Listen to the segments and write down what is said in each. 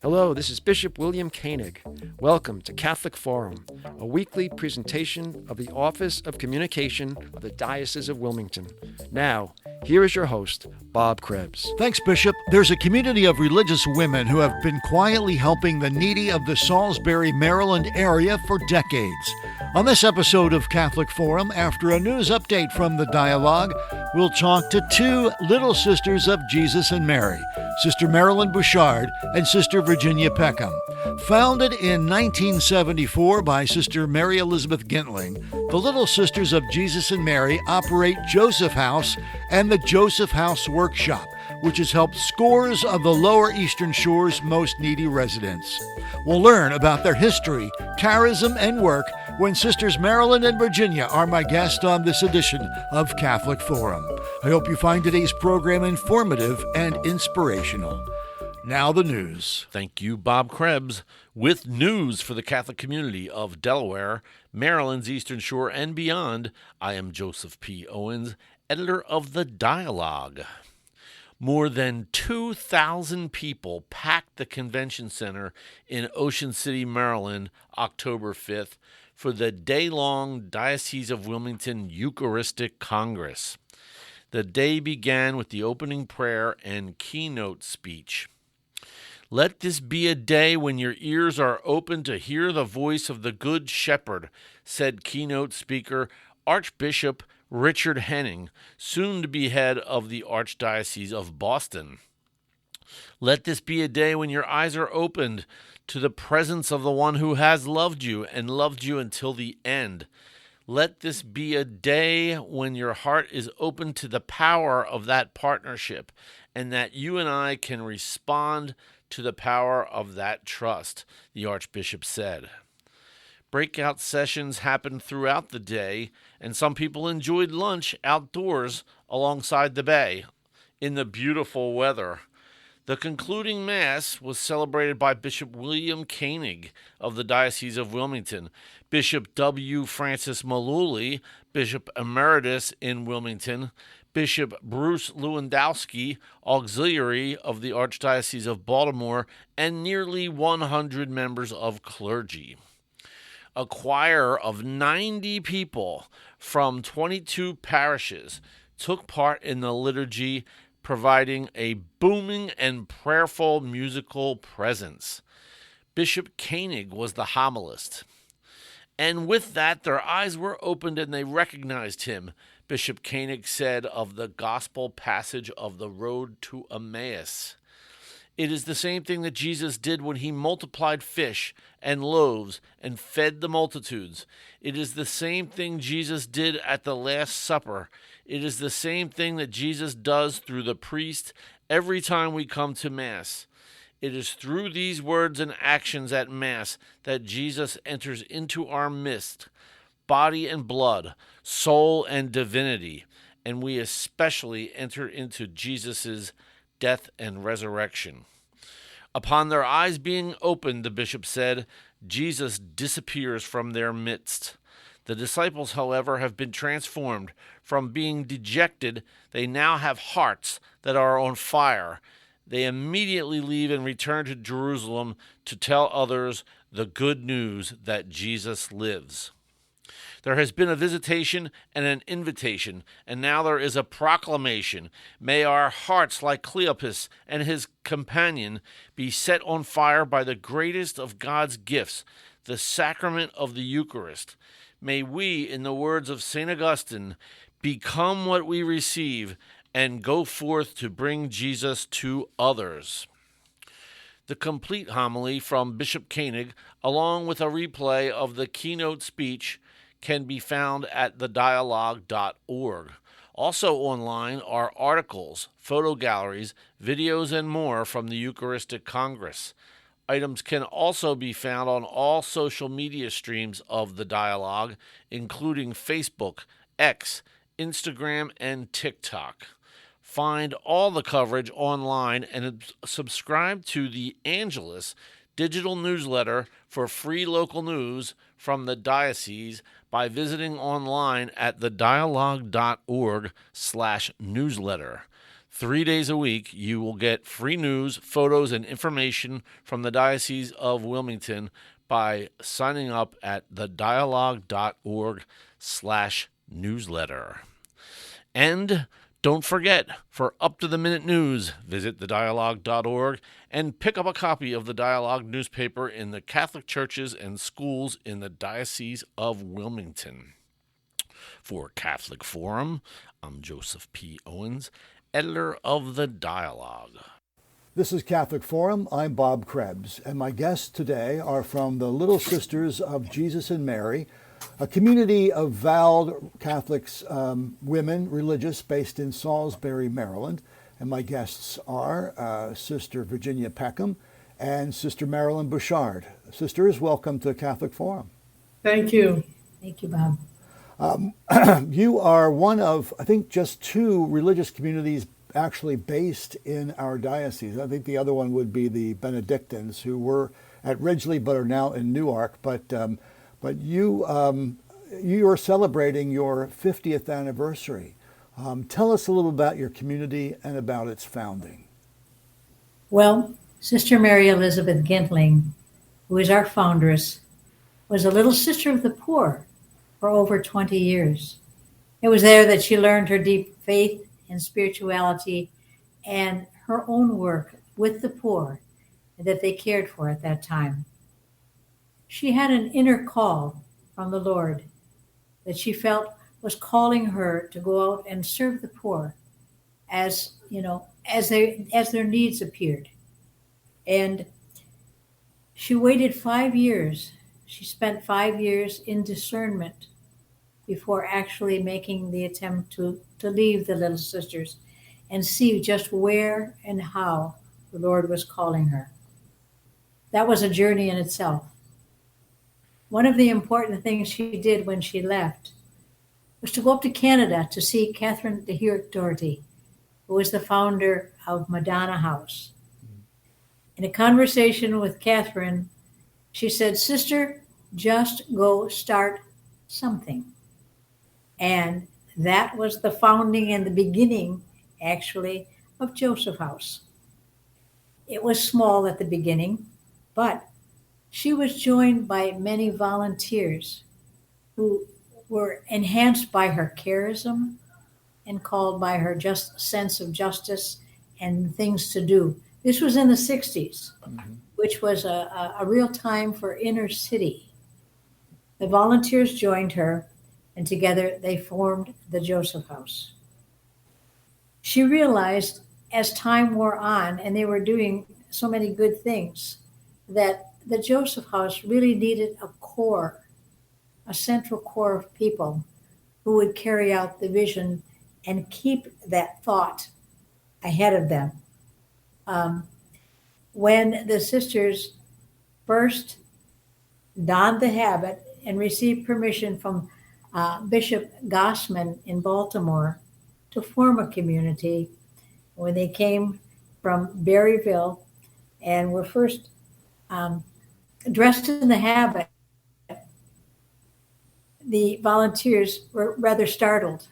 Hello, this is Bishop William Koenig. Welcome to Catholic Forum, a weekly presentation of the Office of Communication of the Diocese of Wilmington. Now, here is your host, Bob Krebs. Thanks, Bishop. There's a community of religious women who have been quietly helping the needy of the Salisbury, Maryland area for decades. On this episode of Catholic Forum, after a news update from the Dialog, we'll talk to two little sisters of Jesus and Mary, Sister Marilyn Bouchard and Sister Virginia Peckham. Founded in 1974 by Sister Mary Elizabeth Gintling, the Little Sisters of Jesus and Mary operate Joseph House and the Joseph House Workshop, which has helped scores of the Lower Eastern Shore's most needy residents. We'll learn about their history, charism, and work when Sisters Marilyn and Virginia are my guests on this edition of Catholic Forum. I hope you find today's program informative and inspirational. Now the news. Thank you, Bob Krebs. With news for the Catholic community of Delaware, Maryland's Eastern Shore, and beyond, I am Joseph P. Owens, editor of the Dialog. More than 2,000 people packed the convention center in Ocean City, Maryland, October 5th, for the day-long Diocese of Wilmington Eucharistic Congress. The day began with the opening prayer and keynote speech. Let this be a day when your ears are open to hear the voice of the Good Shepherd, said keynote speaker Archbishop Richard Henning, soon to be head of the Archdiocese of Boston. Let this be a day when your eyes are opened to the presence of the one who has loved you and loved you until the end. Let this be a day when your heart is open to the power of that partnership and that you and I can respond to the power of that trust, the Archbishop said. Breakout sessions happened throughout the day, and some people enjoyed lunch outdoors alongside the bay in the beautiful weather. The concluding Mass was celebrated by Bishop William Koenig of the Diocese of Wilmington, Bishop W. Francis Malooly, Bishop Emeritus in Wilmington, Bishop Bruce Lewandowski, Auxiliary of the Archdiocese of Baltimore, and nearly 100 members of clergy. A choir of 90 people from 22 parishes took part in the liturgy, providing a booming and prayerful musical presence. Bishop Koenig was the homilist. And with that, their eyes were opened and they recognized him, Bishop Koenig said of the gospel passage of the road to Emmaus. It is the same thing that Jesus did when he multiplied fish and loaves and fed the multitudes. It is the same thing Jesus did at the Last Supper. It is the same thing that Jesus does through the priest every time we come to Mass. It is through these words and actions at Mass that Jesus enters into our midst, body and blood, soul and divinity, and we especially enter into Jesus' death and resurrection. Upon their eyes being opened, the bishop said, Jesus disappears from their midst. The disciples, however, have been transformed. From being dejected, they now have hearts that are on fire. They immediately leave and return to Jerusalem to tell others the good news that Jesus lives. There has been a visitation and an invitation, and now there is a proclamation. May our hearts, like Cleopas and his companion, be set on fire by the greatest of God's gifts, the sacrament of the Eucharist. May we, in the words of St. Augustine, become what we receive and go forth to bring Jesus to others. The complete homily from Bishop Koenig, along with a replay of the keynote speech, can be found at thedialog.org. Also online are articles, photo galleries, videos, and more from the Eucharistic Congress. Items can also be found on all social media streams of the Dialog, including Facebook, X, Instagram, and TikTok. Find all the coverage online and subscribe to the Angelus digital newsletter for free local news from the diocese by visiting online at thedialog.org/newsletter. 3 days a week, you will get free news, photos, and information from the Diocese of Wilmington by signing up at thedialog.org/newsletter. And don't forget, for up-to-the-minute news, visit thedialog.org and pick up a copy of the Dialog newspaper in the Catholic churches and schools in the Diocese of Wilmington. For Catholic Forum, I'm Joseph P. Owens, editor of the Dialog. This is Catholic Forum. I'm Bob Krebs, and my guests today are from the Little Sisters of Jesus and Mary, a community of vowed Catholics, women, religious, based in Salisbury, Maryland. And my guests are Sister Virginia Peckham and Sister Marilyn Bouchard. Sisters, welcome to Catholic Forum. Thank you. Thank you, Bob. You are one of, I think, just 2 religious communities actually based in our diocese. I think the other one would be the Benedictines, who were at Ridgely but are now in Newark. But you are celebrating your 50th anniversary. Tell us a little about your community and about its founding. Well, Sister Mary Elizabeth Gintling, who is our foundress, was a little sister of the poor for over 20 years. It was there that she learned her deep faith and spirituality and her own work with the poor that they cared for at that time. She had an inner call from the Lord that she felt was calling her to go out and serve the poor as their needs appeared. And she waited 5 years. She spent 5 years in discernment before actually making the attempt to leave the Little Sisters and see just where and how the Lord was calling her. That was a journey in itself. One of the important things she did when she left was to go up to Canada to see Catherine de Hewitt Doherty, who was the founder of Madonna House. In a conversation with Catherine, she said, "Sister, just go start something." And that was the founding and the beginning, actually, of Joseph House. It was small at the beginning, but she was joined by many volunteers who were enhanced by her charism and called by her just sense of justice and things to do. This was in the 60s, which was a real time for inner city. The volunteers joined her, and together they formed the Joseph House. She realized as time wore on and they were doing so many good things that the Joseph House really needed a central core of people who would carry out the vision and keep that thought ahead of them. When the sisters first donned the habit and received permission from Bishop Gossman in Baltimore to form a community, when they came from Berryville and were first dressed in the habit, the volunteers were rather startled.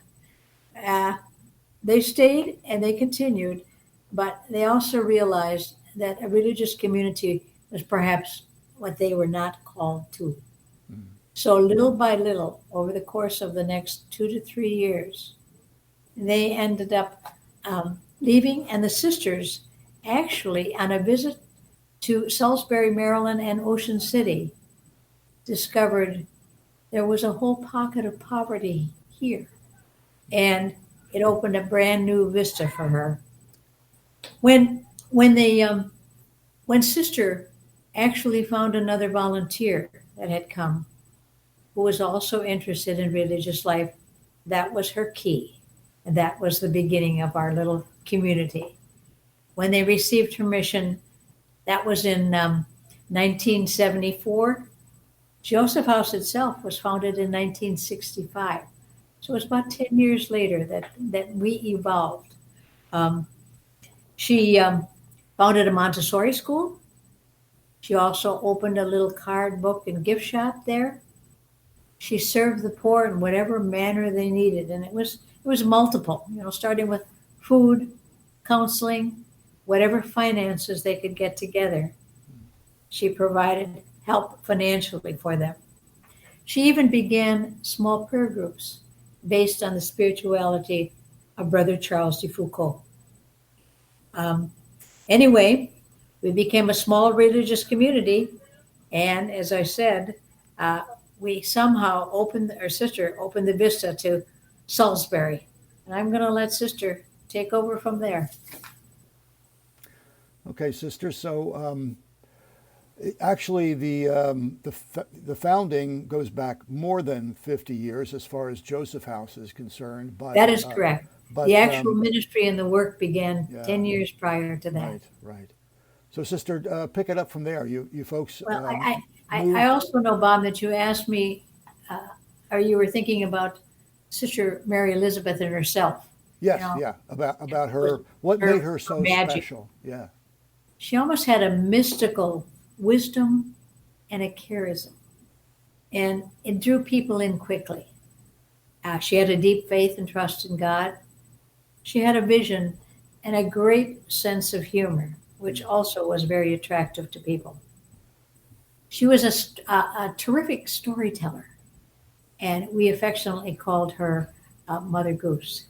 They stayed and they continued, but they also realized that a religious community was perhaps what they were not called to. So little by little, over the course of the next 2 to 3 years, they ended up leaving, and the sisters actually, on a visit to Salisbury, Maryland and Ocean City, discovered there was a whole pocket of poverty here. And it opened a brand new vista for her. When Sister actually found another volunteer that had come, who was also interested in religious life, that was her key. And that was the beginning of our little community. When they received permission, that was in 1974. Joseph House itself was founded in 1965. So it was about 10 years later that we evolved. She founded a Montessori school. She also opened a little card book and gift shop there. She served the poor in whatever manner they needed. And it was multiple, starting with food, counseling, whatever finances they could get together. She provided help financially for them. She even began small prayer groups based on the spirituality of Brother Charles de Foucault. Anyway, we became a small religious community, and as I said, we somehow Sister opened the vista to Salisbury. And I'm going to let Sister take over from there. Okay, Sister. So actually, the founding goes back more than 50 years as far as Joseph House is concerned. But that is correct. But the actual ministry and the work began 10 years prior to that. Right. So, Sister, pick it up from there. You folks. Well, I also know, Bob, that you asked me, or you were thinking about Sister Mary Elizabeth and herself. Yes, about her. What made her so special? Yeah. She almost had a mystical wisdom and a charism, and it drew people in quickly. She had a deep faith and trust in God. She had a vision and a great sense of humor, which also was very attractive to people. She was a terrific storyteller, and we affectionately called her Mother Goose.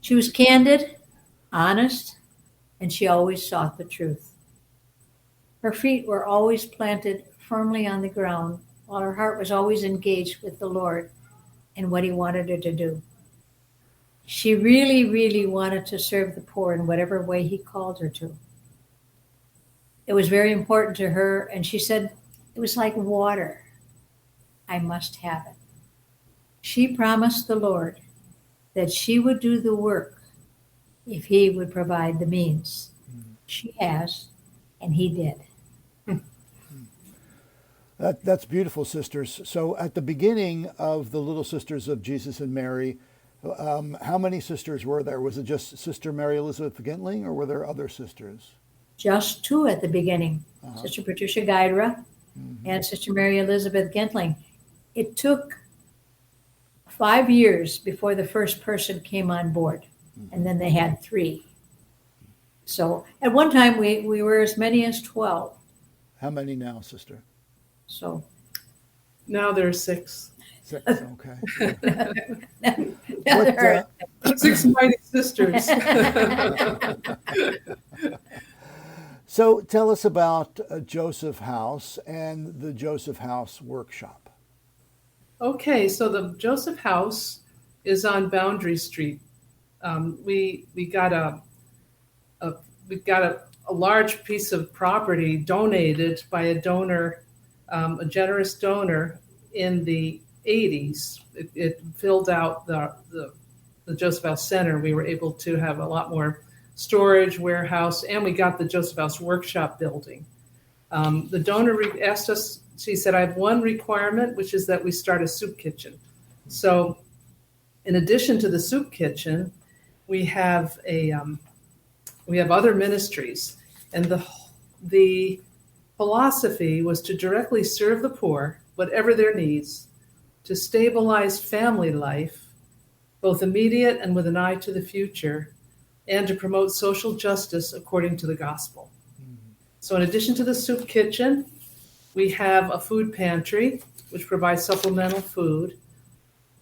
She was candid, honest, and she always sought the truth. Her feet were always planted firmly on the ground, while her heart was always engaged with the Lord and what he wanted her to do. She really, really wanted to serve the poor in whatever way he called her to. It was very important to her, and she said, it was like water. I must have it. She promised the Lord that she would do the work if he would provide the means. She has, and he did. That's beautiful, sisters. So at the beginning of the Little Sisters of Jesus and Mary, how many sisters were there? Was it just Sister Mary Elizabeth Gintling, or were there other sisters? Just two at the beginning, Sister Patricia Guidra and Sister Mary Elizabeth Gintling. It took 5 years before the first person came on board, and then they had 3. So at one time we were as many as 12. How many now, Sister? So now there's 6. 6, okay. What, 6 mighty sisters. So tell us about Joseph House and the Joseph House workshop. Okay, so the Joseph House is on Boundary Street. We got a large piece of property donated by a donor, a generous donor in the 80s. It filled out the Joseph House Center. We were able to have a lot more storage, warehouse, and we got the Joseph House workshop building. The donor asked us, she said, I have one requirement, which is that we start a soup kitchen. So in addition to the soup kitchen, we have other ministries. And the philosophy was to directly serve the poor, whatever their needs, to stabilize family life, both immediate and with an eye to the future, and to promote social justice according to the gospel. So in addition to the soup kitchen, we have a food pantry, which provides supplemental food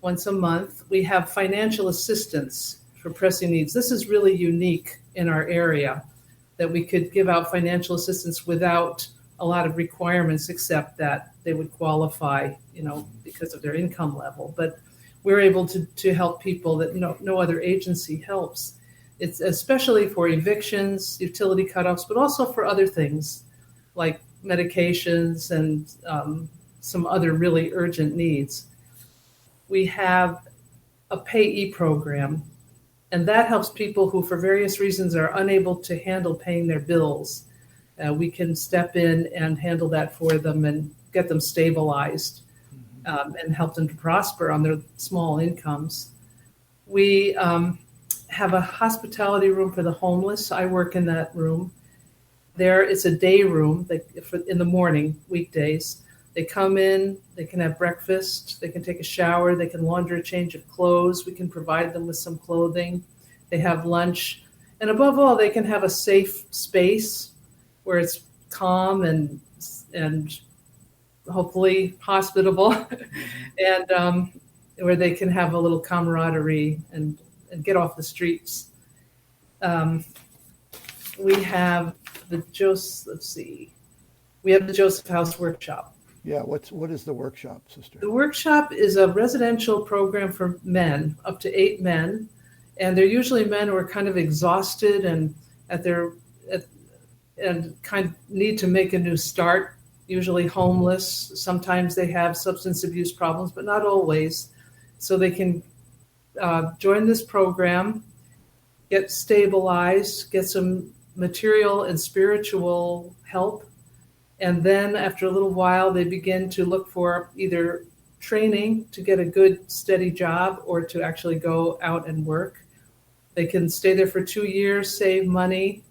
once a month. We have financial assistance for pressing needs. This is really unique in our area, that we could give out financial assistance without a lot of requirements, except that they would qualify, because of their income level. But we're able to help people that no other agency helps. It's especially for evictions, utility cutoffs, but also for other things like medications and some other really urgent needs. We have a payee program, and that helps people who, for various reasons, are unable to handle paying their bills. We can step in and handle that for them and get them stabilized and help them to prosper on their small incomes. We have a hospitality room for the homeless. I work in that room. There, it's a day room in the morning, weekdays. They come in, they can have breakfast, they can take a shower, they can launder a change of clothes. We can provide them with some clothing. They have lunch, And above all, they can have a safe space where it's calm and hopefully hospitable, and where they can have a little camaraderie and get off the streets. We have the Joseph House Workshop. Yeah, what is the workshop, Sister? The workshop is a residential program for men, up to 8 men, and they're usually men who are kind of exhausted and and kind of need to make a new start, usually homeless. Sometimes they have substance abuse problems, but not always. So they can join this program, get stabilized, get some material and spiritual help. And then after a little while, they begin to look for either training to get a good, steady job or to actually go out and work. They can stay there for 2 years, save money,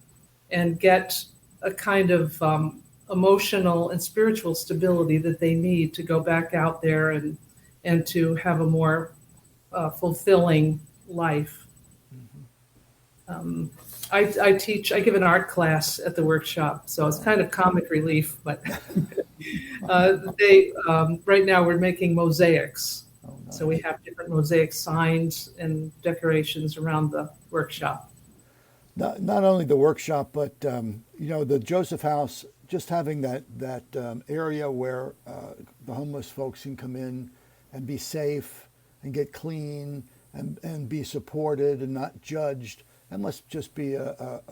and get a kind of emotional and spiritual stability that they need to go back out there and to have a more fulfilling life. I give an art class at the workshop, so it's kind of comic relief, but right now we're making mosaics. Oh, nice. So we have different mosaic signs and decorations around the workshop. Not only the workshop, but the Joseph House, just having that area where the homeless folks can come in and be safe and get clean and be supported and not judged. That must just be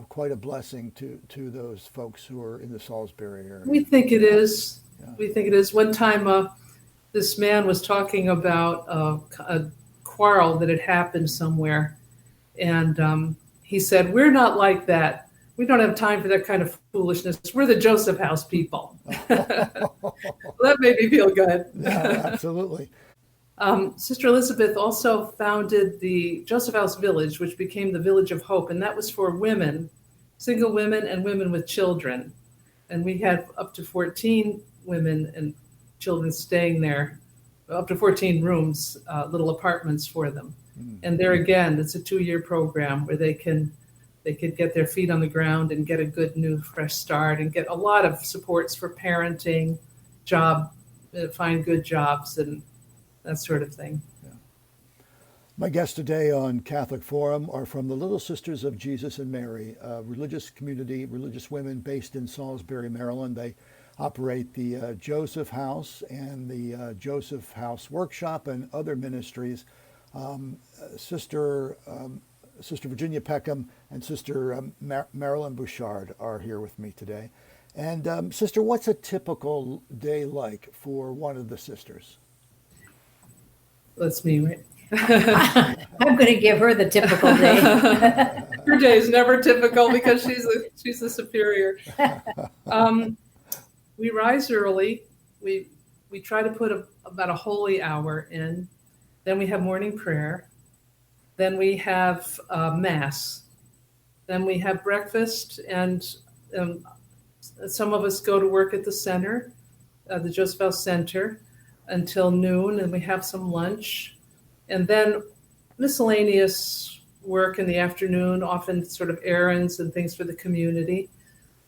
quite a blessing to those folks who are in the Salisbury area. We think it is. Yeah. We think it is. One time, this man was talking about a quarrel that had happened somewhere, and he said, "We're not like that. We don't have time for that kind of foolishness. We're the Joseph House people." That made me feel good. Yeah, absolutely. Sister Elizabeth also founded the Joseph House Village, which became the Village of Hope, and that was for women, single women and women with children. And we had up to 14 women and children staying there, up to 14 rooms, little apartments for them. And there again, it's a 2-year program where they could get their feet on the ground and get a good new fresh start and get a lot of supports for parenting, find good jobs and that sort of thing. Yeah. My guests today on Catholic Forum are from the Little Sisters of Jesus and Mary, a religious community, religious women based in Salisbury, Maryland. They operate the Joseph House and the Joseph House Workshop and other ministries. Sister Virginia Peckham and Sister Marilyn Bouchard are here with me today. And Sister, what's a typical day like for one of the sisters? That's me, right? I'm going to give her the typical day. Her day is never typical because she's the superior. We rise early. We try to put about a holy hour in. Then we have morning prayer. Then we have Mass. Then we have breakfast, and some of us go to work at the center, the Joseph House Center, until noon, and we have some lunch. And then miscellaneous work in the afternoon, often sort of errands and things for the community.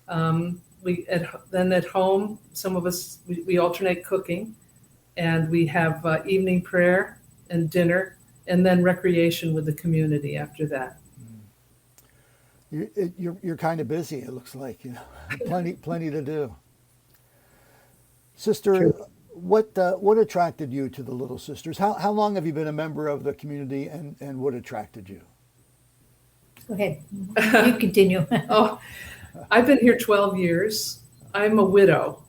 Then at home, some of us, we alternate cooking, and we have evening prayer and dinner, and then recreation with the community after that. You're kind of busy, it looks like, plenty to do. Sister, True. What attracted you to the Little Sisters? How long have you been a member of the community, and what attracted you? Go ahead. You continue. Oh, I've been here 12 years. I'm a widow,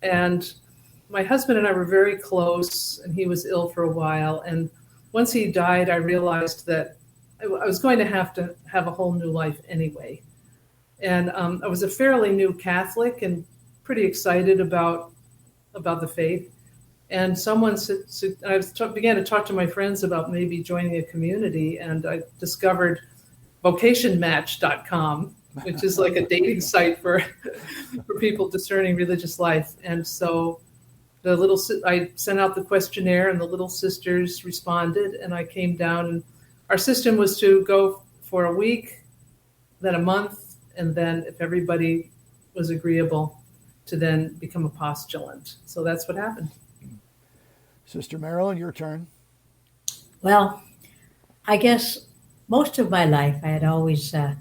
and my husband and I were very close, and he was ill for a while. And once he died, I realized that I was going to have a whole new life anyway. And I was a fairly new Catholic and pretty excited about the faith. And someone began to talk to my friends about maybe joining a community, and I discovered vocationmatch.com, which is like a dating site for people discerning religious life. And so I sent out the questionnaire, and the Little Sisters responded, and I came down, and our system was to go for a week then a month, and then if everybody was agreeable, to then become a postulant. So that's what happened. Sister Marilyn, your turn. Well, I guess most of my life I had always had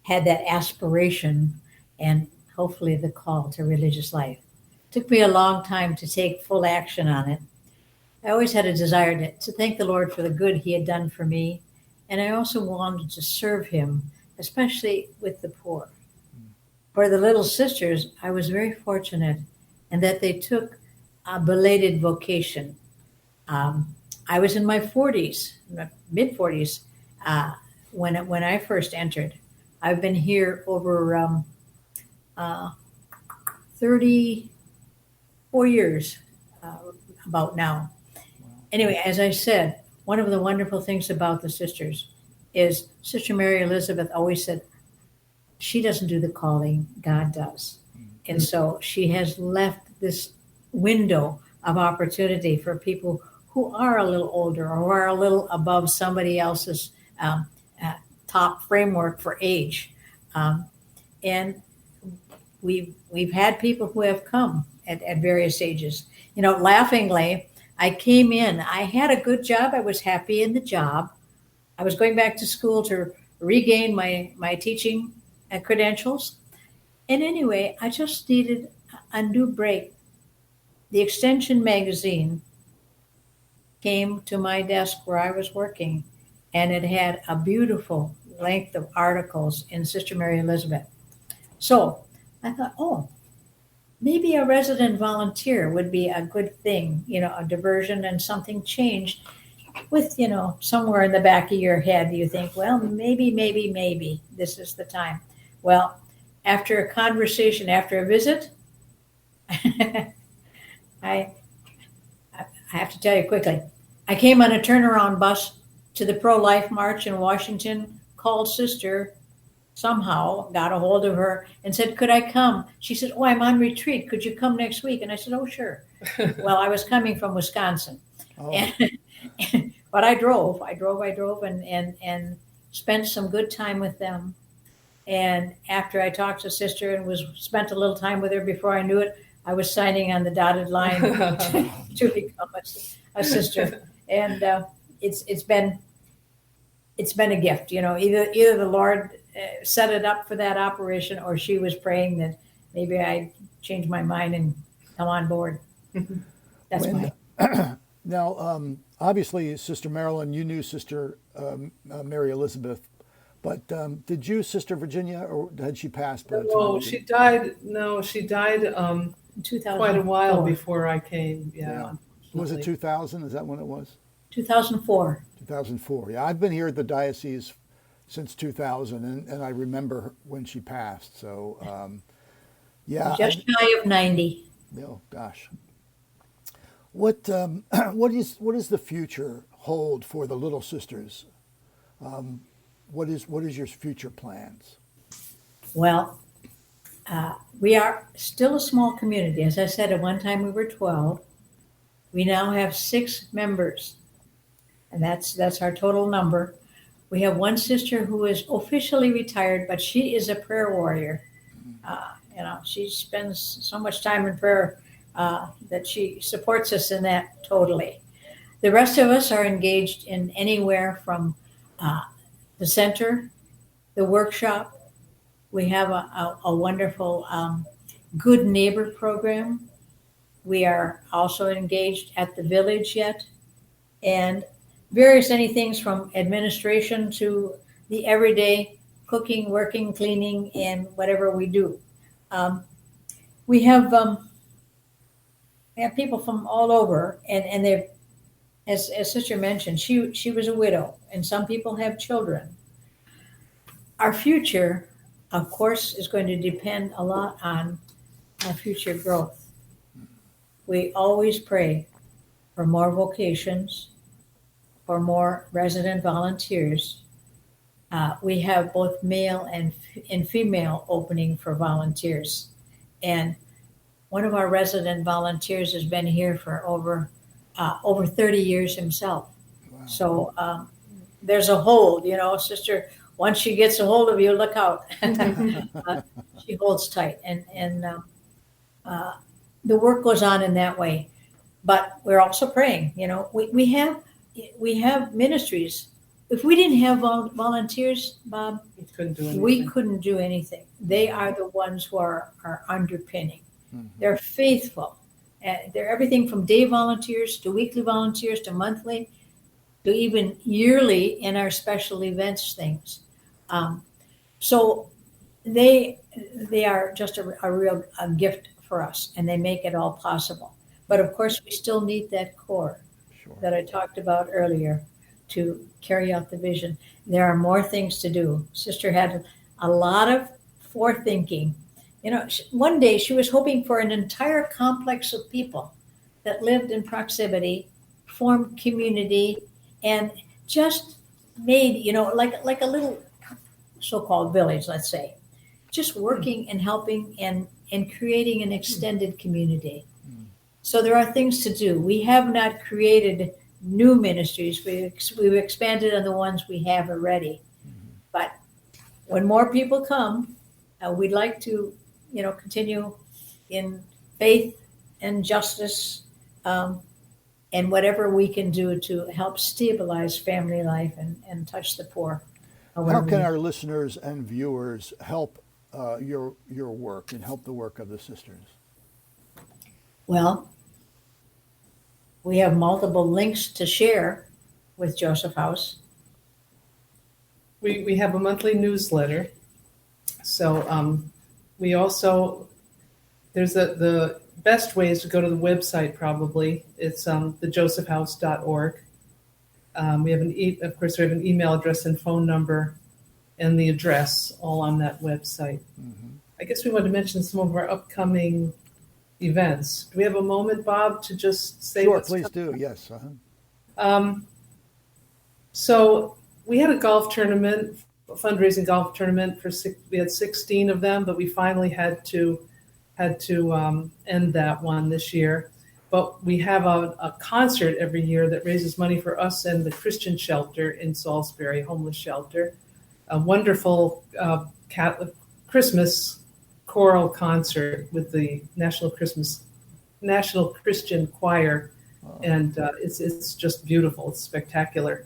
that aspiration and hopefully the call to religious life. It took me a long time to take full action on it. I always had a desire to thank the Lord for the good he had done for me, and I also wanted to serve him, especially with the poor. For the little sisters, I was very fortunate in that they took a belated vocation. I was in my 40s, mid 40s, when I first entered. I've been here over 34 years, about now. Anyway, as I said, one of the wonderful things about the sisters is Sister Mary Elizabeth always said, she doesn't do the calling, God does. And so she has left this window of opportunity for people who are a little older or who are a little above somebody else's top framework for age. And we've had people who have come at various ages. You know, laughingly, I came in, I had a good job. I was happy in the job. I was going back to school to regain my teaching credentials. And anyway, I just needed a new break. The Extension magazine came to my desk where I was working, and it had a beautiful length of articles in Sister Mary Elizabeth. So I thought, maybe a resident volunteer would be a good thing, a diversion and something changed with, somewhere in the back of your head, you think, well, maybe this is the time. Well, after a conversation, after a visit, I have to tell you quickly, I came on a turnaround bus to the pro-life march in Washington, called Sister, somehow got a hold of her and said, could I come? She said, I'm on retreat. Could you come next week? And I said, sure. Well, I was coming from Wisconsin. But I drove and spent some good time with them. And after I talked to Sister and spent a little time with her, before I knew it, I was signing on the dotted line to become a sister. And it's been a gift, either the Lord set it up for that operation, or she was praying that maybe I change my mind and come on board. That's fine. Now, obviously, Sister Marilyn, you knew Sister Mary Elizabeth, but did you, Sister Virginia, or had she passed by the time? No, she died. No, she died quite a while before I came. Yeah. Was it 2000? Is that when it was? 2004. 2004. Yeah, I've been here at the diocese since 2000, and I remember when she passed. So, yeah. Just shy of 90. Oh, gosh. What does the future hold for the Little Sisters? What is your future plans? Well, we are still a small community. As I said, at one time we were 12. We now have 6 members, and that's our total number. We have one sister who is officially retired, but she is a prayer warrior. She spends so much time in prayer that she supports us in that totally. The rest of us are engaged in anywhere from the center, the workshop. We have a wonderful good neighbor program. We are also engaged at the village yet, and various things from administration to the everyday cooking, working, cleaning, and whatever we do. We have people from all over, and they're, as Sister mentioned, she was a widow, and some people have children. Our future, of course, is going to depend a lot on our future growth. We always pray for more vocations, for more resident volunteers. We have both male and female opening for volunteers. And one of our resident volunteers has been here for over 30 years himself. Wow. So there's a hold, Sister once she gets a hold of you, look out. She holds tight, and the work goes on in that way. But we're also praying. We have ministries. If we didn't have volunteers, Bob, we couldn't do anything. They are the ones who are underpinning. Mm-hmm. They're faithful. They're everything from day volunteers to weekly volunteers to monthly to even yearly in our special events things. So they are just a real gift for us, and they make it all possible. But of course, we still need that core that I talked about earlier to carry out the vision. There are more things to do. Sister had a lot of forethinking. One day she was hoping for an entire complex of people that lived in proximity, formed community, and just made, like a little so-called village, let's say, just working and helping and creating an extended community. So there are things to do. We have not created new ministries. We've expanded on the ones we have already. But when more people come, we'd like to, continue in faith and justice, and whatever we can do to help stabilize family life and touch the poor. How can our listeners and viewers help your work and help the work of the sisters? Well, we have multiple links to share with Joseph House. We have a monthly newsletter. So we also, the best way is to go to the website probably. It's thejosephhouse.org. We have of course we have an email address and phone number and the address all on that website. Mm-hmm. I guess we want to mention some of our upcoming events. Do we have a moment, Bob, to just say? Sure, please do. Yes. So we had a golf tournament, a fundraising golf tournament we had 16 of them, but we finally had to end that one this year. But we have a concert every year that raises money for us and the Christian shelter in Salisbury, homeless shelter. A wonderful Catholic Christmas choral concert with the National Christian Choir, and it's just beautiful. It's spectacular.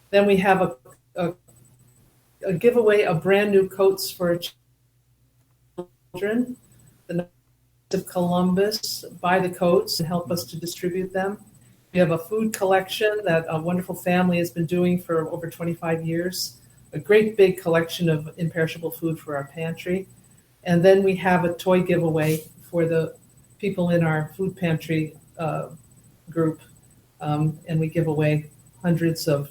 Then we have a giveaway of brand new coats for children. The Knights of Columbus buy the coats and help us to distribute them. We have a food collection that a wonderful family has been doing for over 25 years. A great big collection of imperishable food for our pantry. And then we have a toy giveaway for the people in our food pantry group. And we give away hundreds of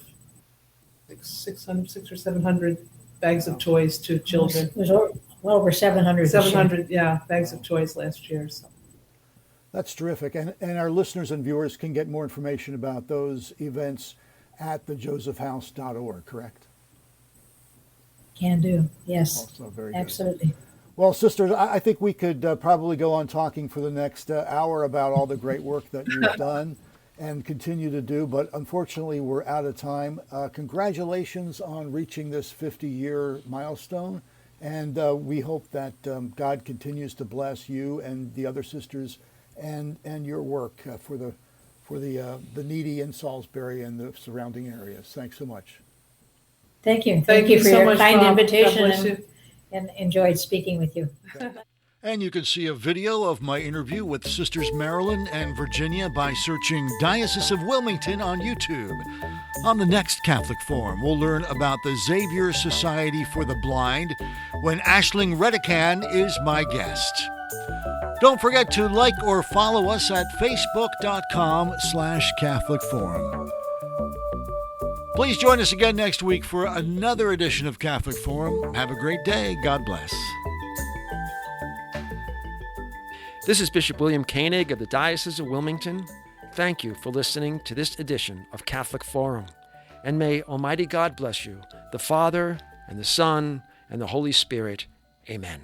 600 or 700 bags of toys to children. It was well over 700. 700, yeah, bags of toys last year. So. That's terrific. And our listeners and viewers can get more information about those events at thejosephhouse.org, correct? Can do, yes. Also very absolutely. Good. Well, sisters, I think we could probably go on talking for the next hour about all the great work that you've done and continue to do, but unfortunately we're out of time. Congratulations on reaching this 50-year milestone, and we hope that God continues to bless you and the other sisters and your work for the needy in Salisbury and the surrounding areas. Thanks so much. Thank you. Thank you for so your much, kind Bob. invitation and enjoyed speaking with you. And you can see a video of my interview with Sisters Marilyn and Virginia by searching Diocese of Wilmington on YouTube. On the next Catholic Forum, we'll learn about the Xavier Society for the Blind when Aisling Redican is my guest. Don't forget to like or follow us at facebook.com/Catholic Forum. Please join us again next week for another edition of Catholic Forum. Have a great day. God bless. This is Bishop William Koenig of the Diocese of Wilmington. Thank you for listening to this edition of Catholic Forum. And may Almighty God bless you, the Father, and the Son, and the Holy Spirit. Amen.